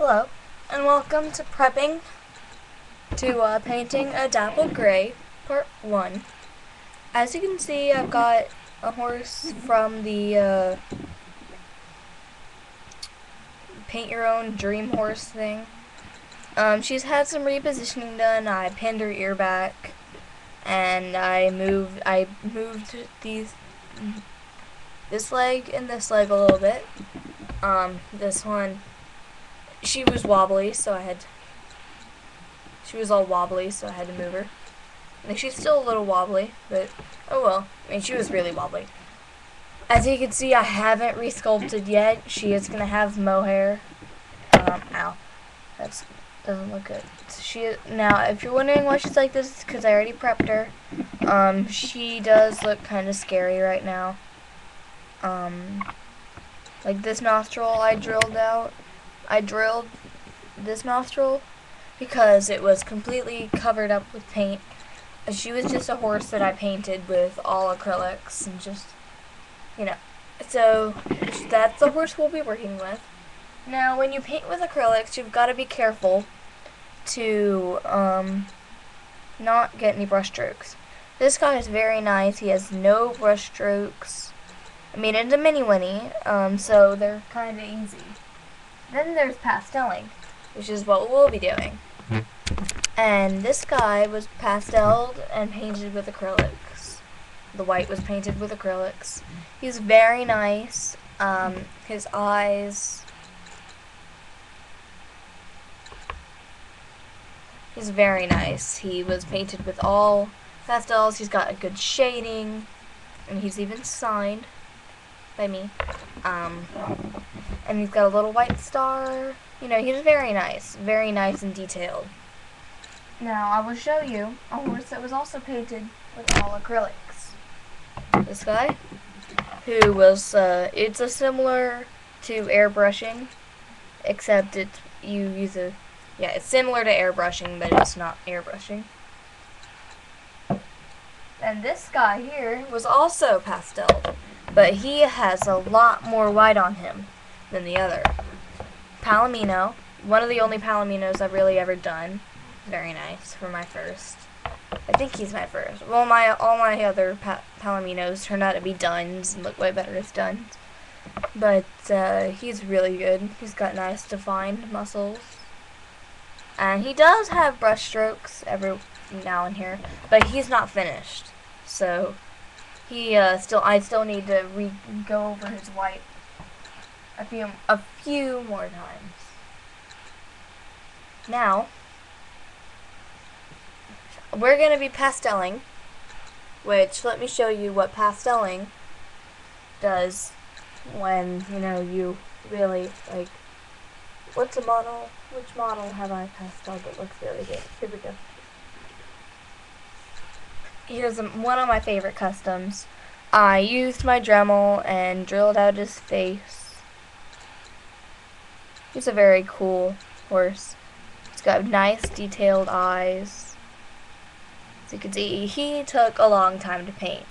Hello, and welcome to prepping to painting a Dapple Grey, part 1. As you can see, I've got a horse from the paint your own dream horse thing. She's had some repositioning done. I pinned her ear back, and I moved this leg and this leg a little bit. This one, she was wobbly, so she was all wobbly, so I had to move her. I think she's still a little wobbly, but oh well. I mean, she was really wobbly. As you can see, I haven't resculpted yet. She is gonna have mohair. Ow, that doesn't look good. Now, if you're wondering why she's like this, it's because I already prepped her. She does look kind of scary right now. Like this nostril, I drilled out. I drilled this nostril because it was completely covered up with paint. She was just a horse that I painted with all acrylics and just, so that's the horse we'll be working with. Now, when you paint with acrylics, you've got to be careful to not get any brush strokes. This guy is very nice. He has no brush strokes. I mean, it's a mini-winnie, so they're kind of easy. Then there's pasteling, which is what we'll be doing. And this guy was pasteled and painted with acrylics. The white was painted with acrylics. He's very nice. His eyes. He's very nice. He was painted with all pastels. He's got a good shading. And he's even signed by me. And he's got a little white star. He's very nice and detailed. Now, I will show you a horse that was also painted with all acrylics. This guy, who was, it's a similar to airbrushing, except it's similar to airbrushing, but it's not airbrushing. And this guy here was also pasteled, but he has a lot more white on him than the other. Palomino, one of the only Palominos I've really ever done. Very nice for my first. I think he's my first. Well, all my other Palominos turned out to be duns and look way better as duns. But he's really good. He's got nice defined muscles. And he does have brush strokes every now and here, but he's not finished. So I still need to go over his white a few more times. Now, we're going to be pasteling, which, let me show you what pasteling does when, you really, what's a model? Which model have I pasteled that looks really good? Here we go. Here's one of my favorite customs. I used my Dremel and drilled out his face. He's a very cool horse. He's got nice detailed eyes. As you can see, he took a long time to paint.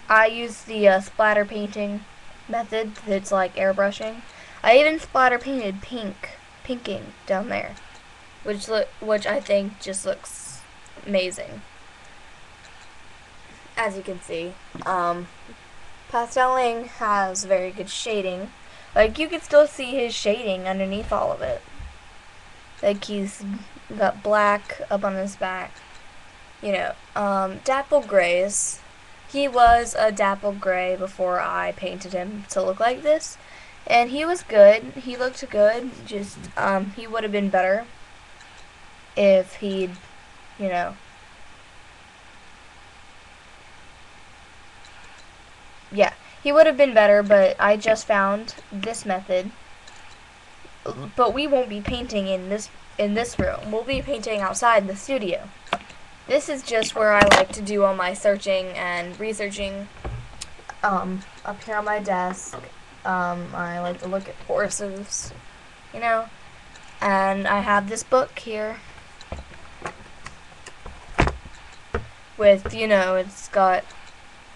I used the splatter painting method that's like airbrushing. I even splatter painted pinking down there, which I think just looks amazing. As you can see, pasteling has very good shading. Like, you can still see his shading underneath all of it. Like, he's got black up on his back. Dapple Greys. He was a Dapple Grey before I painted him to look like this. And he was good. He looked good. Just, he would have been better if he'd, yeah, he would have been better, but I just found this method. But we won't be painting in this room. We'll be painting outside the studio. This is just where I like to do all my searching and researching. Up here on my desk, I like to look at horses, and I have this book here with, it's got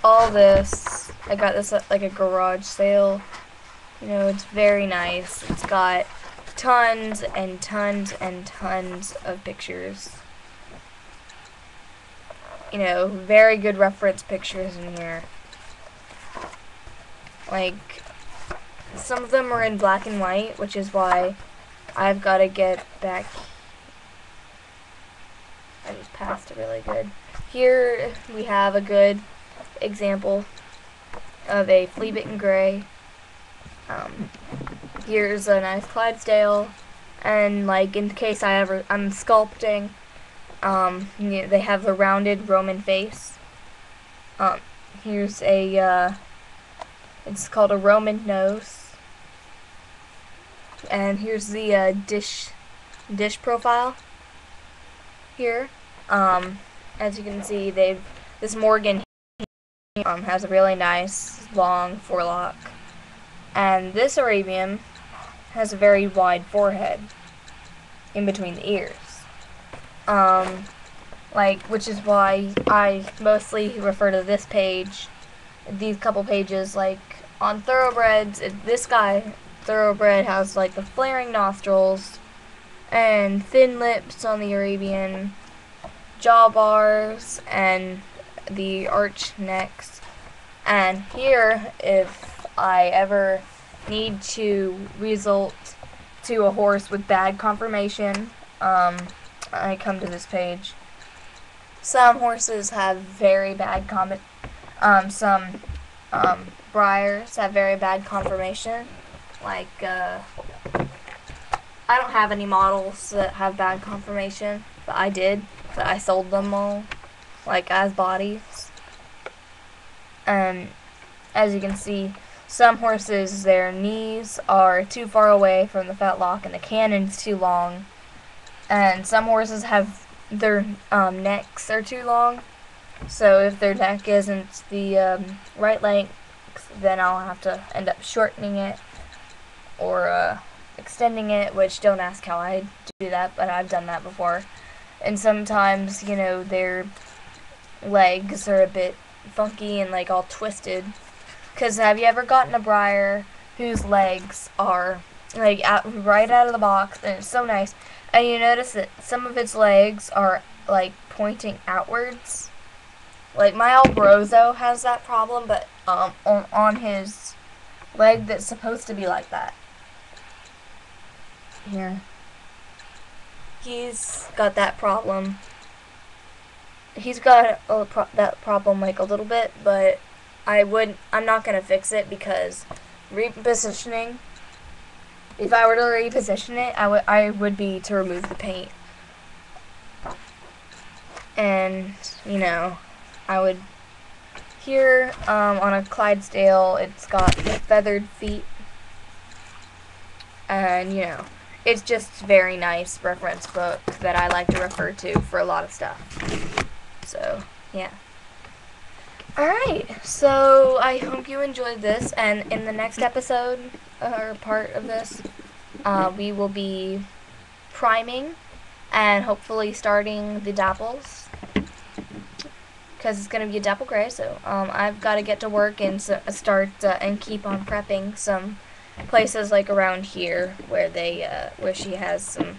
all this. I got this at like a garage sale. It's very nice. It's got tons and tons and tons of pictures. You know, very good reference pictures in here. Like, some of them are in black and white, which is why I've got to get back. I just passed it really good. Here we have a good example of a flea-bitten gray. Here's a nice Clydesdale, and like in case I'm sculpting, you know, they have a rounded Roman face. Here's a it's called a Roman nose, and here's the dish profile here. As you can see, this Morgan has a really nice long forelock, and this Arabian has a very wide forehead in between the ears. Which is why I mostly refer to this page, these couple pages, like on thoroughbreds. This guy, thoroughbred, has like the flaring nostrils and thin lips on the Arabian, jaw bars, and the arched necks. And here, if I ever need to result to a horse with bad conformation, I come to this page. Some horses have very bad some Briars have very bad conformation. Like, I don't have any models that have bad conformation, but I did. But I sold them all, like, as bodies. And as you can see, some horses, their knees are too far away from the fetlock and the cannon's too long. And some horses have their necks are too long. So if their neck isn't the right length, then I'll have to end up shortening it or extending it, which don't ask how I do that, but I've done that before. And sometimes, you know, their legs are a bit funky and like all twisted. Because have you ever gotten a Briar whose legs are like right out of the box, and it's so nice, and you notice that some of its legs are like pointing outwards? Like my Alborozo has that problem, but on his leg that's supposed to be like that. Here. He's got that problem. He's got that problem like a little bit, but I'm not gonna fix it because repositioning. If I were to reposition it, I would be to remove the paint, and you know, I would. Here on a Clydesdale, it's got feathered feet, and you know, it's just very nice reference book that I like to refer to for a lot of stuff. So yeah. Alright, so I hope you enjoyed this, and in the next episode, or part of this, we will be priming and hopefully starting the dapples, because it's going to be a Dapple Grey, so I've got to get to work and start and keep on prepping some places like around here where where she has some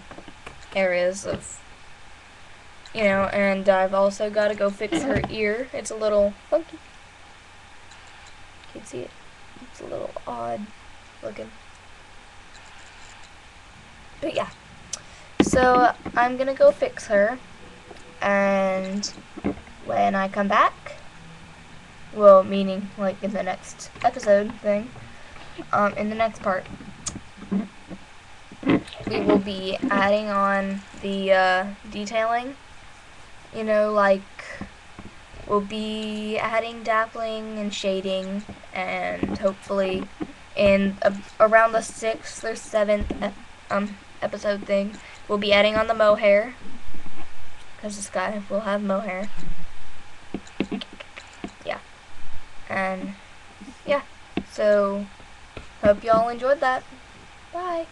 areas of, you know, and I've also got to go fix her ear. It's a little funky. You can see it. It's a little odd looking. But yeah. So I'm going to go fix her. And when I come back, well, meaning like in the next episode thing, in the next part, we will be adding on the detailing. You know, like, we'll be adding dappling and shading, and hopefully in around the 6th or 7th episode thing, we'll be adding on the mohair, because this guy will have mohair. Yeah. And, yeah. So, hope y'all enjoyed that. Bye.